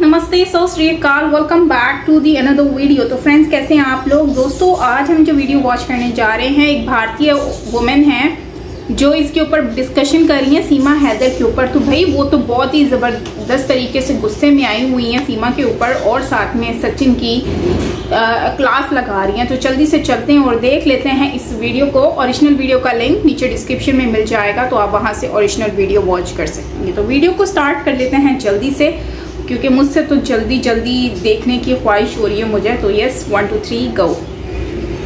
नमस्ते, सो श्री अकाल, welcome back to the another video. तो फ्रेंड्स, कैसे हैं आप लोग? दोस्तों, आज हम जो वीडियो वॉच करने जा रहे हैं, एक भारतीय वुमेन है जो इसके ऊपर डिस्कशन कर रही है सीमा हैदर के ऊपर। तो भाई वो तो बहुत ही ज़बरदस्त तरीके से गुस्से में आई हुई हैं सीमा के ऊपर, और साथ में सचिन की क्लास लगा रही हैं। तो जल्दी से चलते हैं और देख लेते हैं इस वीडियो को। ओरिजिनल वीडियो का लिंक नीचे डिस्क्रिप्शन में मिल जाएगा, तो आप वहां से ओरिजिनल वीडियो वॉच कर सकेंगे। तो वीडियो को स्टार्ट कर लेते हैं जल्दी से, क्योंकि मुझसे तो जल्दी जल्दी देखने की ख्वाहिश हो रही है मुझे। तो यस, 1 2 3 गो।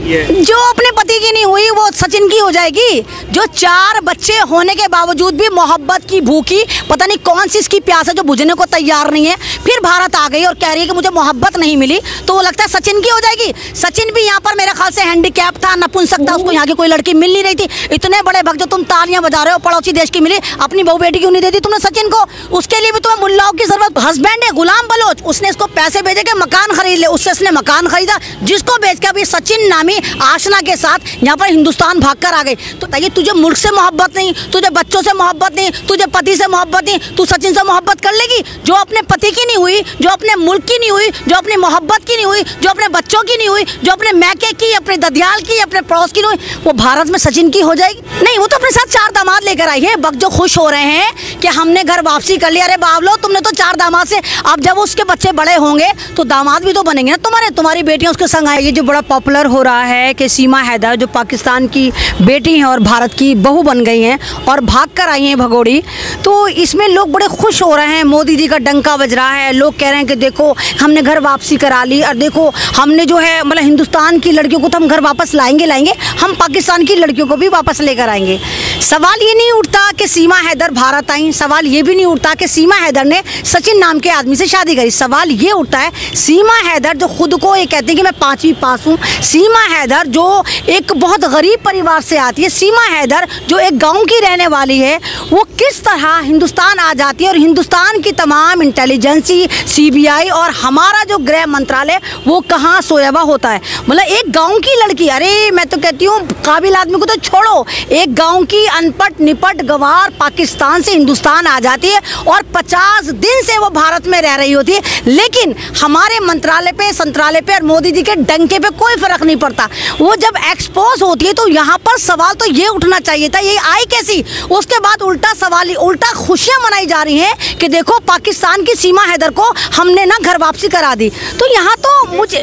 जो अपने पति की नहीं हुई वो सचिन की हो जाएगी। जो 4 बच्चे होने के बावजूद भी मोहब्बत की भूखी, पता नहीं कौन सी इसकी प्यास है जो बुझने को तैयार नहीं है, फिर भारत आ गई और कह रही है कि मुझे मोहब्बत नहीं मिली, तो वो लगता है सचिन की हो जाएगी। सचिन भी यहाँ पर मेरे ख्याल से हैंडीकैप था, नपुंसक था, उसको यहाँ की कोई लड़की मिल नहीं रही थी। इतने बड़े भक्त जो तुम तालियां बजा रहे हो, पड़ोसी देश की मिली, अपनी बहू बेटी क्यों नहीं देती तुमने सचिन को? उसके लिए भी तुम्हें मुल्लाओं की जरूरत। हस्बैंड है गुलाम बलोच, उसने इसको पैसे भेजे के मकान खरीद ले, उससे इसने मकान खरीदा, जिसको बेच के अभी सचिन नामी आशना के साथ यहाँ पर हिंदुस्तान भागकर आ गई। तो ताकि तुझे मुल्क से मोहब्बत नहीं, तुझे बच्चों से मोहब्बत नहीं, तुझे पति से मोहब्बत नहीं, तू सचिन से मोहब्बत कर लेगी? जो अपने पति की नहीं हुई, जो अपने मुल्क की नहीं हुई, जो अपनी मोहब्बत की नहीं हुई, जो अपने बच्चों की नहीं हुई, जो अपने मैके की, अपने ददियाल की, अपने पड़ोस की नहीं हुई, वो भारत में सचिन की हो जाएगी? नहीं, वो तो अपने साथ 4 दामाद लेकर आई है। बक जो खुश हो रहे हैं कि हमने घर वापसी कर लिया। अरे बावलो, तुमने तो 4 दामाद से, अब जब उसके बच्चे बड़े होंगे तो दामाद भी तो बनेंगे ना तुम्हारी बेटियां उसके संग आएगी। जो बड़ा पॉपुलर हो रहा है कि सीमा हैदर जो पाकिस्तान की बेटी हैं और भारत की बहू बन गई हैं और भाग कर आई हैं भगोड़ी, तो इसमें लोग बड़े खुश हो रहे हैं। मोदी जी का डंका बज रहा है, लोग कह रहे हैं कि देखो हमने घर वापसी करा ली, और देखो हमने जो है मतलब हिंदुस्तान की लड़कियों को तो हम घर वापस लाएंगे, हम पाकिस्तान की लड़कियों को भी वापस लेकर आएंगे। सवाल ये नहीं उठता कि सीमा हैदर भारत आई, सवाल ये भी नहीं उठता कि सीमा हैदर ने सचिन नाम के आदमी से शादी करी। सवाल ये उठता है सीमा हैदर जो खुद को ये कहते हैं कि मैं 5वीं पास हूँ, सीमा हैदर जो एक बहुत गरीब परिवार से आती है, सीमा हैदर जो एक गांव की रहने वाली है, वो किस तरह हिंदुस्तान आ जाती है और हिंदुस्तान की तमाम इंटेलिजेंसी, सीबीआई और हमारा जो गृह मंत्रालय वो कहाँ सोया हुआ होता है। मतलब एक गांव की लड़की, अरे मैं तो कहती हूँ काबिल आदमी को तो छोड़ो, एक गांव की अनपढ़ निपट गवार पाकिस्तान से हिंदुस्तान आ जाती है और 50 दिन से वो भारत में रह रही होती है, लेकिन हमारे मंत्रालय पे, संत्रालय पे और मोदी जी के डंके पे कोई फर्क नहीं पड़ता। वो जब एक्सपोज होती है तो यहाँ पर सवाल तो ये उठना चाहिए था, ये आई कैसी? उसके बाद उल्टा सवाल, उल्टा खुशियां मनाई जा रही हैं कि देखो पाकिस्तान की सीमा हैदर को हमने ना घर वापसी करा दी। तो यहाँ तो मुझे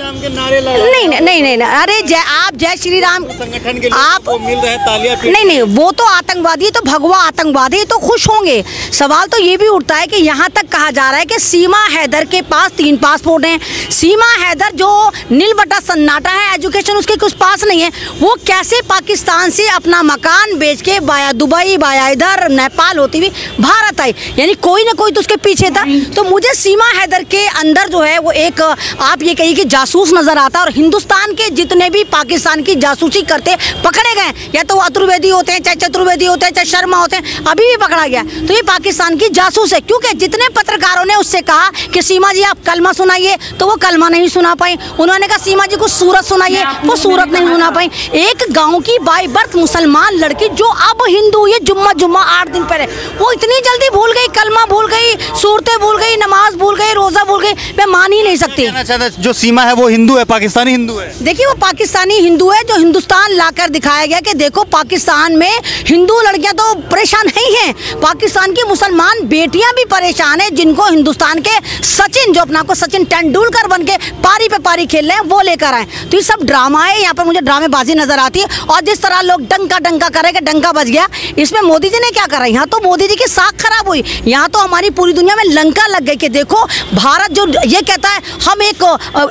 नहीं, अरे आप जय श्री राम संगठन के आप मिल रहे तालियां, नहीं, वो तो आतंकवादी, तो भगवा आतंकवादी, तो खुश होंगे। सवाल तो ये भी उठता है कि यहाँ तक कहा जा रहा है कि सीमा हैदर के पास 3 पासपोर्ट हैं। सीमा हैदर जो नील बटा सन्नाटा है, एजुकेशन उसके कुछ पास नहीं है, वो कैसे पाकिस्तान से अपना मकान बेच के बाया दुबई, बाया इधर नेपाल होती हुई भारत आई? यानी कोई ना कोई तो उसके पीछे था। तो मुझे सीमा हैदर के अंदर जो है वो एक, आप ये कहिए कि जासूस नजर आता है। और हिंदुस्तान के जितने भी पाकिस्तान की जासूसी करते पकड़े गए, या तो अतुर्वेदी होते हैं, चाहे चतुर्वेदी होते हैं, चाहे शर्मा होते हैं, अभी भी पकड़ा गया, तो ये पाकिस्तान की जासूस है। क्योंकि जितने पत्रकारों ने उससे कहा कि सीमा जी आप कलमा सुनाइए, तो वो कलमा नहीं सुना पाई। उन्होंने कहा सीमा जी को सूरत सुनाइए, वो सूरत नहीं सुना पाई। एक गांव की बाई बर्थ मुसलमान लड़की जो अब हिंदू, ये जुम्मा 8 दिन पहले, वो इतनी जल्दी भूल गई, कलमा भूल गई, सूरतें भूल गई, नमाज भूल गई, रोजा भूल गई। मैं मान ही नहीं सकती। जो सीमा है वो हिंदू है, पाकिस्तानी हिंदू है। देखिए वो पाकिस्तानी हिंदू है जो हिंदुस्तान लाकर दिखाया गया कि देखो पाकिस्तान में हिंदू लड़कियां तो परेशान नहीं हैं, पाकिस्तान की मुसलमान बेटियां भी परेशान हैं, जिनको हिंदुस्तान के सचिन, जो अपना को सचिन तेंदुलकर बन के पारी पे पारी खेल रहे हैं, वो लेकर आए। तो ये सब ड्रामा है, यहाँ पर मुझे ड्रामेबाजी नजर आती है। और जिस तरह लोग डंका करेंगे, डंका बज गया, इसमें मोदी जी ने क्या करा? यहाँ तो मोदी जी की साख खराब हुई, यहाँ तो हमारी पूरी दुनिया में लंका लग गई कि देखो भारत जो ये कहता है हम एक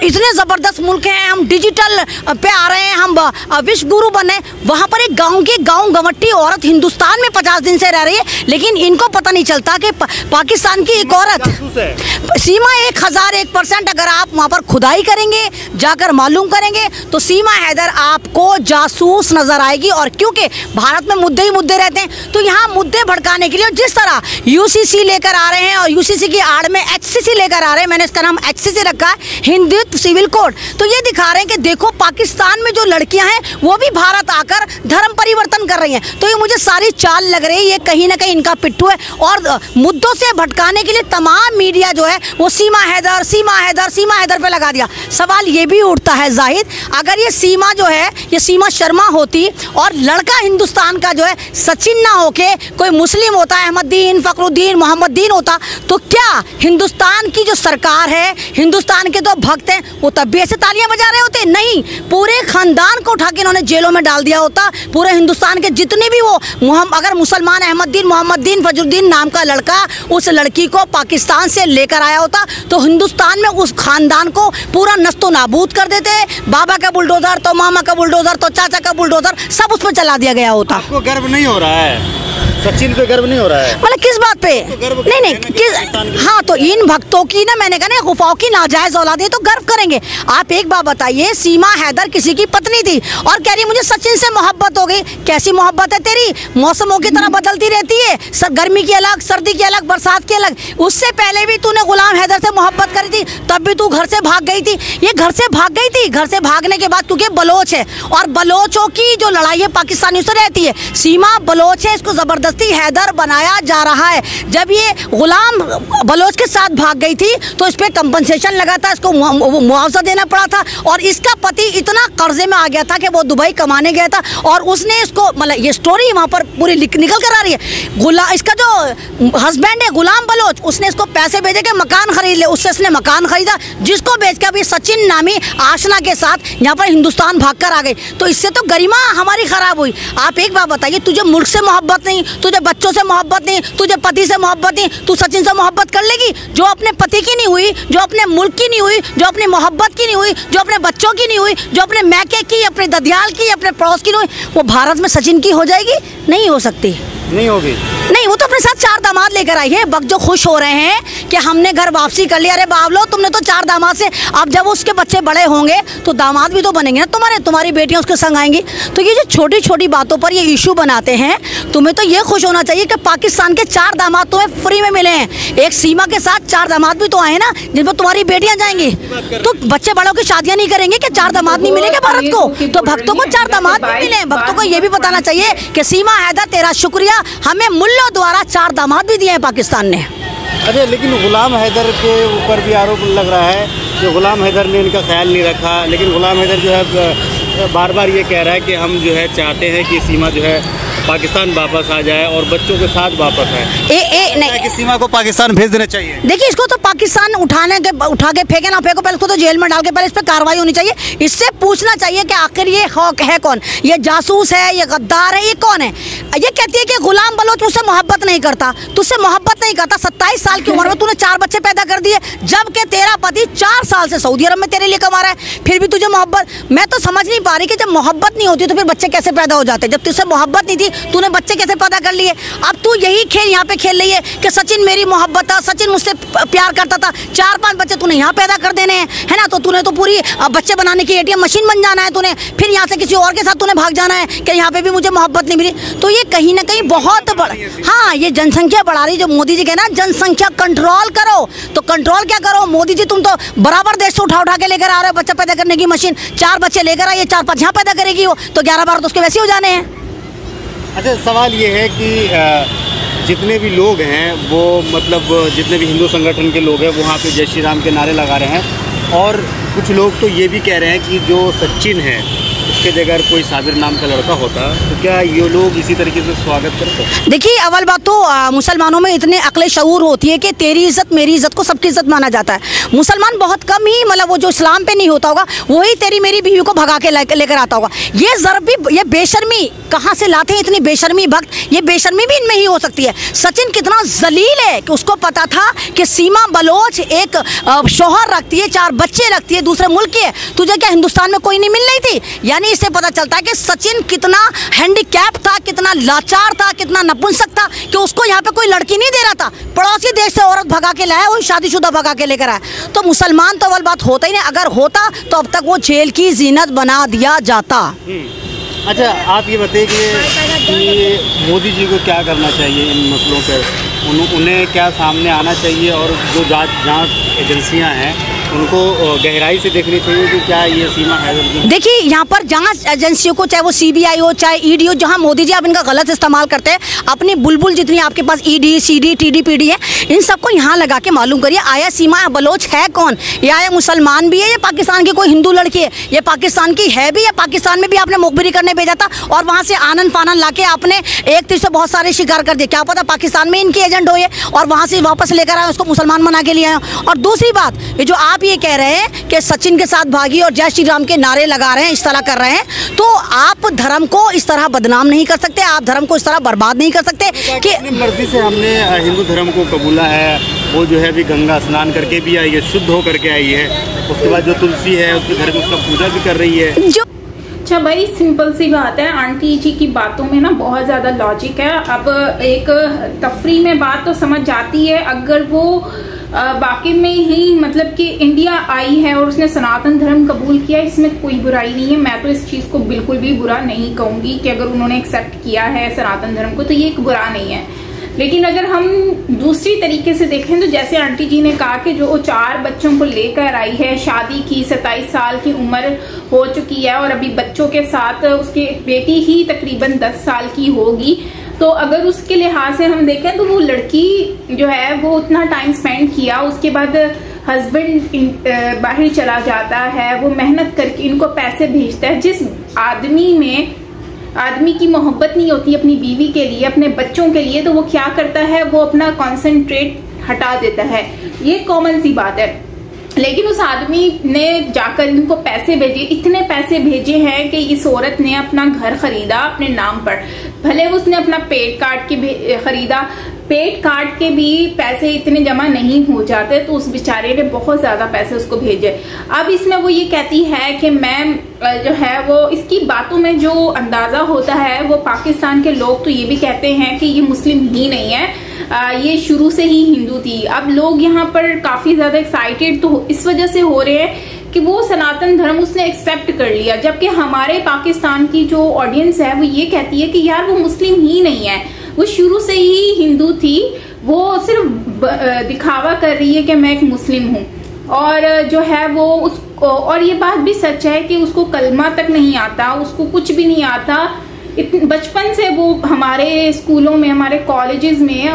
इतने जबरदस्त मुल्क हैं, हम डिजिटल पे आ रहे हैं, हम विश्व गुरु बने, वहाँ पर एक गाँव गंवटी औरत हिंदुस्तान में 50 दिन से रह रही है, लेकिन इनको पता नहीं चलता कि पाकिस्तान की एक औरत सीमा 1001% अगर आप वहाँ पर खुदाई करेंगे, जाकर मालूम करेंगे, तो सीमा सीमा हैदर आपको जासूस नजर आएगी। और क्योंकि भारत में मुद्दे ही मुद्दे रहते हैं, तो यहाँ मुद्दे भड़काने के लिए जिस तरह यूसीसी लेकर आ रहे हैं और यूसीसी की आड़ में एचसीसी लेकर आ रहे हैं, मैंने इसका नाम एचसीसी रखा है, हिंदुत्व सिविल कोड, तो ये दिखा रहे हैं कि देखो पाकिस्तान में जो लड़कियां हैं वो भी भारत आकर धर्म परिवर्तन कर रही हैं। तो ये मुझे सारी चाल लग रही है, ये कहीं ना कहीं इनका पिट्ठू है। और मुद्दों से भटकाने के लिए तमाम मीडिया जो है वो सीमा हैदर सीमा हैदर सीमा हैदर पे लगा दिया। सवाल ये भी उठता है जाहिद, अगर ये सीमा जो है ये सीमा शर्मा होती और लड़का हिंदुस्तान का जो है सचिन ना होके कोई मुस्लिम होता, अहमदुद्दीन, फखरुद्दीन, मोहम्मदुद्दीन होता, तो क्या हिंदुस्तान की जो सरकार है, हिंदुस्तान के तो भक्त हैं, वो तब भी ऐसे तालियां बजा रहे होते? नहीं, पूरे खानदान को उठा के इन्होंने जेलों में डाल दिया होता। पूरे हिंदुस्तान के जितने भी वो अगर मुसलमान अहमदुद्दीन, मोहम्मदुद्दीन, फजरुद्दीन नाम का लड़का उस लड़की को पाकिस्तान से लेकर आया होता, तो हिंदुस्तान में उस खानदान को पूरा नस्तो नाबूद कर देते। बाबा का बुलडोजर तो मामा का बुलडोजर तो चाचा का बुलडोजर सब उस पर चला दिया गया होता। आपको गर्व नहीं हो रहा है? सचिन पे गर्व नहीं हो रहा है? मतलब किस बात पे? नहीं, हाँ, तो इन भक्तों की ना, मैंने कहा ना, गुफाओं की नाजायज औलाद है तो गर्व करेंगे। आप एक बात बताइए, सीमा हैदर किसी की पत्नी थी और कह रही मुझे सचिन से मोहब्बत हो गई। कैसी मोहब्बत है तेरी? मौसमों की तरह बदलती रहती है, गर्मी की अलग, सर्दी की अलग, बरसात की अलग। उससे पहले भी तूने गुलाम हैदर से मोहब्बत करी थी, तब भी तू घर से भाग गई थी। ये घर से भाग गई थी, घर से भागने के बाद, क्योंकि बलोच है और बलोचों की जो लड़ाई है पाकिस्तानियों से रहती है। सीमा बलोच है, इसको जबरदस्ती हैदर बनाया जा रहा है। जब ये गुलाम बलोच के साथ भाग गई थी तो इस पे कंपनसेशन लगा था, इसको मुआवजा देना पड़ा था। और इसका पति इतना कर्जे में आ गया था कि वो दुबई कमाने गया था और उसने इसको, मतलब ये स्टोरी वहाँ पर पूरी निकल कर आ रही है। इसका जो हस्बैंड है गुलाम बलोच, उसने इसको पैसे भेजे के मकान खरीद ले, उससे इसने मकान खरीदा, जिसको बेच कर अभी सचिन नामी आशना के साथ यहाँ पर हिंदुस्तान भाग कर आ गई। तो इससे तो गरिमा हमारी खराब हुई। आप एक बात बताइए, तुझे मुल्क से मोहब्बत नहीं, तुझे बच्चों से मोहब्बत नहीं, तुझे पति से मोहब्बत नहीं, तू सचिन से मोहब्बत कर लेगी? जो अपने पति की नहीं हुई, जो अपने मुल्क की नहीं हुई, जो अपने मोहब्बत की नहीं हुई, जो अपने बच्चों की नहीं हुई, जो अपने मैके की, अपने ददियाल की, अपने पड़ोस की नहीं हुई, वो भारत में सचिन की हो जाएगी? नहीं हो सकती, नहीं होगी। नहीं, वो तो अपने साथ 4 दामाद लेकर आई है। बक जो खुश हो रहे हैं कि हमने घर वापसी कर लिया। अरे बावलो, तुमने तो 4 दामाद से, अब जब उसके बच्चे बड़े होंगे तो दामाद भी तो बनेंगे ना तुम्हारी बेटियां उसके संग आएंगी। तो ये जो छोटी छोटी बातों पर ये इशू बनाते हैं, तुम्हें तो ये खुश होना चाहिए कि पाकिस्तान के 4 दामाद तुम्हें फ्री में मिले हैं। एक सीमा के साथ 4 दामाद भी तो आए ना, जिन पर तुम्हारी बेटियां जाएंगी। तो बच्चे बड़ों की शादियां नहीं करेंगे कि 4 दामाद नहीं मिलेंगे भारत को? तो भक्तों को 4 दामाद भी मिले। भक्तों को ये भी बताना चाहिए कि सीमा हैदर तेरा शुक्रिया, हमें मुल्लों द्वारा 4 दामाद भी दिए हैं पाकिस्तान ने। अरे लेकिन गुलाम हैदर के ऊपर भी आरोप लग रहा है कि गुलाम हैदर ने इनका ख्याल नहीं रखा। लेकिन गुलाम हैदर जो है बार बार ये कह रहा है कि हम जो है चाहते हैं कि सीमा जो है पाकिस्तान वापस आ जाए और बच्चों के साथ वापस आए। नहीं कि सीमा को पाकिस्तान भेज देना चाहिए। देखिए, इसको तो पाकिस्तान उठा के फेंके ना फेंको, पहले इसको तो जेल में डाल के पहले इस पर कार्रवाई होनी चाहिए। इससे पूछना चाहिए कि आखिर ये है कौन? ये जासूस है, ये गद्दार है, ये कौन है? ये कहती है कि गुलाम बलोच मुझसे मोहब्बत नहीं करता, तुझसे मोहब्बत नहीं करता। 27 साल की उम्र में तूने 4 बच्चे पैदा कर दिए, जबकि तेरा पति 4 साल से सऊदी अरब में तेरे लिए कमा रहा है, फिर भी तुझे मोहब्बत। मैं तो समझ नहीं पा रही कि जब मोहब्बत नहीं होती तो फिर बच्चे कैसे पैदा हो जाते? जब तुझसे मोहब्बत नहीं थी, तूने बच्चे कैसे पैदा कर लिए? अब तू यही खेल यहाँ पे खेल रही है कि सचिन मेरी मोहब्बत था, सचिन मुझसे प्यार करता था। 4-5 बच्चे तूने यहाँ पैदा कर देने हैं, है ना? तो तूने तो पूरी बच्चे बनाने की ATM मशीन बन जाना है तूने, फिर यहाँ से किसी और के साथ तूने भाग जाना है कि यहाँ पे भी मुझे मोहब्बत नहीं मिली। तो ये कहीं ना कहीं बहुत बड़ा, हाँ, ये जनसंख्या बढ़ा रही, जो मोदी जी कहना जनसंख्या कंट्रोल करो, तो कंट्रोल क्या करो? मोदी जी तुम तो बराबर देश से उठा के लेकर आ रहे हो बच्चा पैदा करने की मशीन। 4 बच्चे लेकर आइए, 4-5 यहाँ पैदा करेगी वो, तो 11-12 तो उसके वैसे हो जाने हैं। अच्छा, सवाल ये है कि जितने भी लोग हैं वो, मतलब जितने भी हिंदू संगठन के लोग हैं वो वहाँ पे जय श्री राम के नारे लगा रहे हैं, और कुछ लोग तो ये भी कह रहे हैं कि जो सचिन है उसके जगह कोई साबिर नाम का लड़का होता, तो क्या ये लोग इसी तरीके से स्वागत करते? देखिए, अव्वल बात तो मुसलमानों में इतने अक्ल शऊर होती है कि तेरी इज्जत मेरी इज्जत को सबकी इज्जत माना जाता है। मुसलमान बहुत कम ही, मतलब वो जो इस्लाम पे नहीं होता होगा वही तेरी मेरी बीवी को भगा के लेकर आता होगा। ये ज़रबी, ये बेशर्मी कहाँ से लाते हैं? इतनी बेशर्मी भक्त, ये बेशर्मी भी इनमें ही हो सकती है। सचिन कितना जलील है कि उसको पता था कि सीमा बलोच एक शौहर रखती है, 4 बच्चे रखती है, दूसरे मुल्क की है, तुझे क्या हिंदुस्तान में कोई नहीं मिल रही थी? यानी कहानी से पता चलता है कि सचिन कितना हैंडीकैप था, कितना लाचार था, कितना नपुंसक था कि उसको यहाँ पे कोई लड़की नहीं दे रहा था। पड़ोसी देश से औरत भगा के लाया, वही शादीशुदा भगा के लेकर आया। तो मुसलमान तो अव्वल बात होता ही नहीं, अगर होता तो अब तक वो जेल की जीनत बना दिया जाता। अच्छा, आप ये बताइए कि मोदी जी को क्या करना चाहिए इन मसलों पे, उन्हें क्या सामने आना चाहिए, और जो जांच एजेंसियां हैं उनको गहराई से देखनी चाहिए कि क्या ये सीमा है। देखिए, यहाँ पर जांच एजेंसियों को, चाहे वो सीबीआई हो चाहे ईडी हो, जहाँ मोदी जी आप इनका गलत इस्तेमाल करते हैं, अपनी बुलबुल जितनी आपके पास ईडी सीडी टीडी पीडी है, इन सबको यहाँ लगा के मालूम करिए आया सीमा बलोच है कौन, या ये मुसलमान भी है, या पाकिस्तान की कोई हिंदू लड़की है, ये पाकिस्तान की है भी, या पाकिस्तान में भी आपने मुखबिरी करने भेजा था और वहाँ से आनंद फानन ला के आपने एक तीर से बहुत सारे शिकार कर दिए। क्या पता पाकिस्तान में इनके एजेंट हो ये और वहाँ से वापस लेकर आए, उसको मुसलमान बना के लिए आए। और दूसरी बात, ये जो आप ये कह रहे हैं कि सचिन के साथ भागी और जय श्री राम के नारे लगा रहे हैं, इस तरह कर रहे हैं, तो आप धर्म को इस तरह बदनाम नहीं कर सकते, आप धर्म को इस तरह बर्बाद नहीं कर सकते कि अपनी मर्जी से हमने हिंदू धर्म को कबूला है। वो जो है भी गंगा स्नान करके भी आई है, शुद्ध हो करके आई है, उसके बाद जो तुलसी है उसके घर में उसका पूजा भी कर रही है। जो अच्छा भाई, सिंपल सी बात है, आंटी जी की बातों में ना बहुत ज्यादा लॉजिक है। अब एक तफरी में बात तो समझ जाती है, अगर वो वाकई में ही मतलब कि इंडिया आई है और उसने सनातन धर्म कबूल किया, इसमें कोई बुराई नहीं है। मैं तो इस चीज को बिल्कुल भी बुरा नहीं कहूंगी कि अगर उन्होंने एक्सेप्ट किया है सनातन धर्म को तो ये एक बुरा नहीं है। लेकिन अगर हम दूसरी तरीके से देखें तो जैसे आंटी जी ने कहा कि जो 4 बच्चों को लेकर आई है, शादी की, 27 साल की उम्र हो चुकी है और अभी बच्चों के साथ उसकी बेटी ही तकरीबन 10 साल की होगी, तो अगर उसके लिहाज से हम देखें तो वो लड़की जो है वो उतना टाइम स्पेंड किया, उसके बाद हस्बैंड बाहर चला जाता है, वो मेहनत करके इनको पैसे भेजता है। जिस आदमी की मोहब्बत नहीं होती अपनी बीवी के लिए, अपने बच्चों के लिए, तो वो क्या करता है, वो अपना कॉन्सेंट्रेट हटा देता है। ये कॉमन सी बात है। लेकिन उस आदमी ने जाकर इनको पैसे भेजे, इतने पैसे भेजे हैं कि इस औरत ने अपना घर खरीदा अपने नाम पर, भले उसने अपना पेट काट के खरीदा, पेट काट के भी पैसे इतने जमा नहीं हो जाते, तो उस बेचारे ने बहुत ज्यादा पैसे उसको भेजे। अब इसमें वो ये कहती है कि मैं जो है वो, इसकी बातों में जो अंदाजा होता है वो पाकिस्तान के लोग तो ये भी कहते हैं कि ये मुस्लिम ही नहीं है, ये शुरू से ही हिंदू थी। अब लोग यहाँ पर काफी ज्यादा एक्साइटेड तो इस वजह से हो रहे हैं कि वो सनातन धर्म उसने एक्सेप्ट कर लिया, जबकि हमारे पाकिस्तान की जो ऑडियंस है वो ये कहती है कि यार वो मुस्लिम ही नहीं है, वो शुरू से ही हिंदू थी, वो सिर्फ दिखावा कर रही है कि मैं एक मुस्लिम हूँ। और जो है वो उसको, और ये बात भी सच है कि उसको कलमा तक नहीं आता, उसको कुछ भी नहीं आता। बचपन से वो हमारे स्कूलों में, हमारे कॉलेजेस में,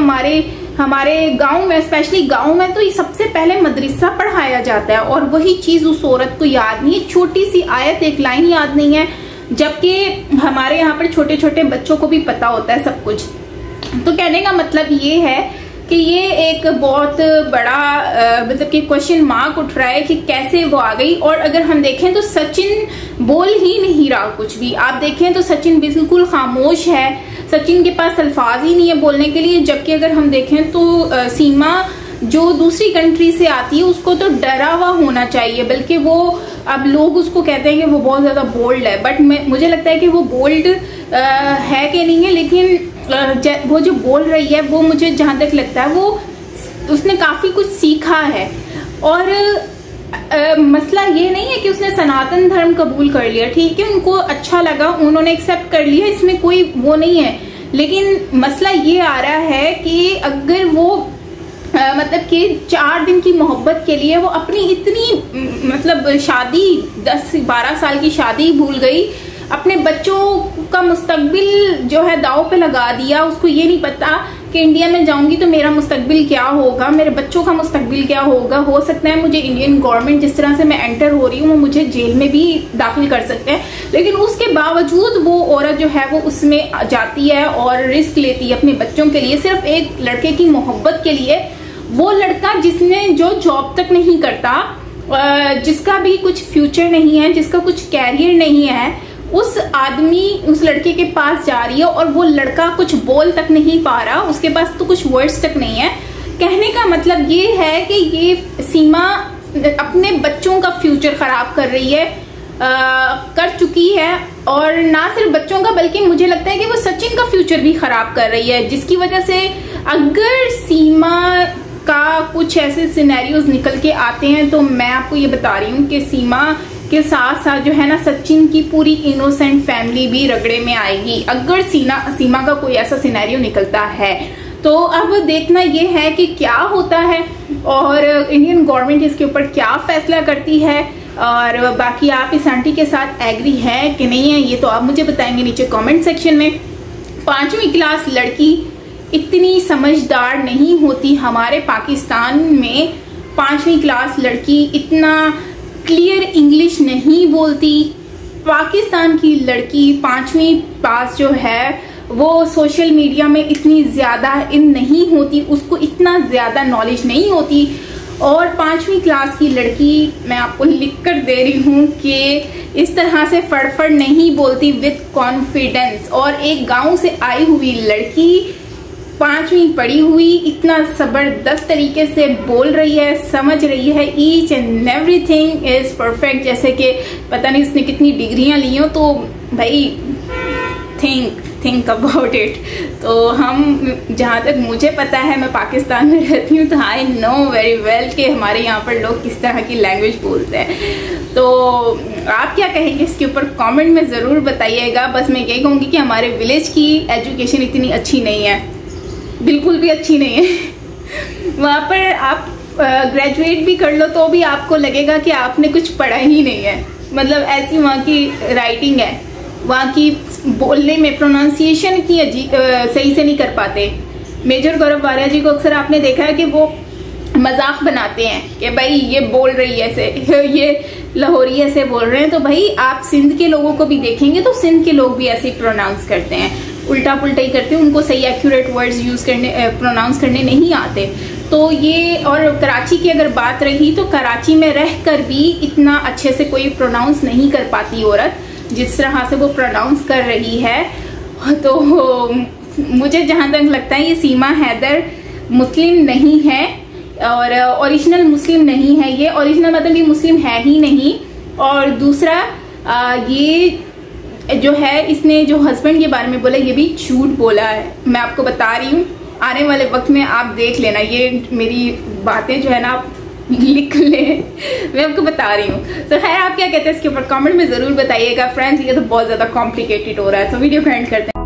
हमारे गांव में, स्पेशली गांव में तो ये सबसे पहले मदरसा पढ़ाया जाता है और वही चीज उस औरत को याद नहीं है, छोटी सी आयत, एक लाइन याद नहीं है, जबकि हमारे यहाँ पर छोटे छोटे बच्चों को भी पता होता है सब कुछ। तो कहने का मतलब ये है कि ये एक बहुत बड़ा मतलब कि क्वेश्चन मार्क उठ रहा है कि कैसे वो आ गई। और अगर हम देखें तो सचिन बोल ही नहीं रहा कुछ भी, आप देखें तो सचिन बिल्कुल खामोश है, सचिन के पास अल्फाज ही नहीं है बोलने के लिए। जबकि अगर हम देखें तो सीमा जो दूसरी कंट्री से आती है उसको तो डरा हुआ होना चाहिए, बल्कि वो, अब लोग उसको कहते हैं कि वो बहुत ज्यादा बोल्ड है, बट मुझे लगता है कि वो बोल्ड है कि नहीं है, लेकिन वो जो बोल रही है वो मुझे जहां तक लगता है वो उसने काफी कुछ सीखा है। और मसला ये नहीं है कि उसने सनातन धर्म कबूल कर लिया, ठीक है, उनको अच्छा लगा, उन्होंने एक्सेप्ट कर लिया, इसमें कोई वो नहीं है। लेकिन मसला ये आ रहा है कि अगर वो मतलब कि 4 दिन की मोहब्बत के लिए वो अपनी इतनी मतलब शादी 10-12 साल की शादी भूल गई, अपने बच्चों का मुस्तकबिल जो है दाव पे लगा दिया। उसको ये नहीं पता कि इंडिया में जाऊंगी तो मेरा मुस्तकबिल क्या होगा, मेरे बच्चों का मुस्तकबिल क्या होगा। हो सकता है मुझे इंडियन गवर्नमेंट जिस तरह से मैं एंटर हो रही हूँ वो मुझे जेल में भी दाखिल कर सकते हैं, लेकिन उसके बावजूद वो औरत जो है वो उसमें जाती है और रिस्क लेती है अपने बच्चों के लिए, सिर्फ एक लड़के की मोहब्बत के लिए। वो लड़का जिसने जो जॉब तक नहीं करता, जिसका भी कुछ फ्यूचर नहीं है, जिसका कुछ कैरियर नहीं है, उस आदमी उस लड़के के पास जा रही है और वो लड़का कुछ बोल तक नहीं पा रहा, उसके पास तो कुछ वर्ड्स तक नहीं है। कहने का मतलब ये है कि ये सीमा अपने बच्चों का फ्यूचर खराब कर रही है। कर चुकी है, और ना सिर्फ बच्चों का बल्कि मुझे लगता है कि वो सचिन का फ्यूचर भी खराब कर रही है, जिसकी वजह से अगर सीमा का कुछ ऐसे सिनेरियोज निकल के आते हैं तो मैं आपको ये बता रही हूँ कि सीमा के साथ साथ जो है ना सचिन की पूरी इनोसेंट फैमिली भी रगड़े में आएगी अगर सीमा का कोई ऐसा सिनेरियो निकलता है। तो अब देखना ये है कि क्या होता है और इंडियन गवर्नमेंट इसके ऊपर क्या फैसला करती है, और बाकी आप इस आंटी के साथ एग्री है कि नहीं है ये तो आप मुझे बताएंगे नीचे कमेंट सेक्शन में। 5वीं क्लास लड़की इतनी समझदार नहीं होती हमारे पाकिस्तान में, 5वीं क्लास लड़की इतना क्लियर इंग्लिश नहीं बोलती। पाकिस्तान की लड़की 5वीं पास जो है वो सोशल मीडिया में इतनी ज़्यादा इन नहीं होती, उसको इतना ज़्यादा नॉलेज नहीं होती। और 5वीं क्लास की लड़की मैं आपको लिख कर दे रही हूँ कि इस तरह से फड़फड़ नहीं बोलती विद कॉन्फिडेंस। और एक गांव से आई हुई लड़की 5वीं पढ़ी हुई इतना जबरदस्त तरीके से बोल रही है, समझ रही है, each and everything is perfect, जैसे कि पता नहीं उसने कितनी डिग्रियां ली हो। तो भाई थिंक अबाउट इट। तो हम जहाँ तक मुझे पता है, मैं पाकिस्तान में रहती हूँ, तो आई नो वेरी वेल कि हमारे यहाँ पर लोग किस तरह की लैंग्वेज बोलते हैं। तो आप क्या कहेंगे इसके ऊपर कमेंट में ज़रूर बताइएगा। बस मैं यही कहूँगी कि हमारे विलेज की एजुकेशन इतनी अच्छी नहीं है, बिल्कुल भी अच्छी नहीं है। वहाँ पर आप ग्रेजुएट भी कर लो तो भी आपको लगेगा कि आपने कुछ पढ़ा ही नहीं है, मतलब ऐसी वहाँ की राइटिंग है, वहाँ की बोलने में प्रोनाउंसिएशन इतनी सही से नहीं कर पाते। मेजर गौरव वारिया जी को अक्सर आपने देखा है कि वो मजाक बनाते हैं कि भाई ये बोल रही है ऐसे, ये लाहौरी ऐसे बोल रहे हैं। तो भाई आप सिंध के लोगों को भी देखेंगे तो सिंध के लोग भी ऐसे ही प्रोनाउंस करते हैं, उल्टा पुल्टा ही करते हैं, उनको सही एक्यूरेट वर्ड्स यूज करने प्रोनाउंस करने नहीं आते। तो ये, और कराची की अगर बात रही तो कराची में रहकर भी इतना अच्छे से कोई प्रोनाउंस नहीं कर पाती औरत जिस तरह से वो प्रोनाउंस कर रही है। तो मुझे जहाँ तक लगता है ये सीमा हैदर मुस्लिम नहीं है और ओरिजिनल मुस्लिम नहीं है, ये ओरिजिनल मतलब ये मुस्लिम है ही नहीं। और दूसरा ये जो है इसने जो हस्बैंड के बारे में बोला ये भी झूठ बोला है। मैं आपको बता रही हूँ, आने वाले वक्त में आप देख लेना, ये मेरी बातें जो है ना आप लिख ले, मैं आपको बता रही हूँ। तो खैर आप क्या कहते हैं इसके ऊपर कमेंट में जरूर बताइएगा फ्रेंड्स। ये तो बहुत ज्यादा कॉम्प्लिकेटेड हो रहा है, तो वीडियो को एंड करते हैं।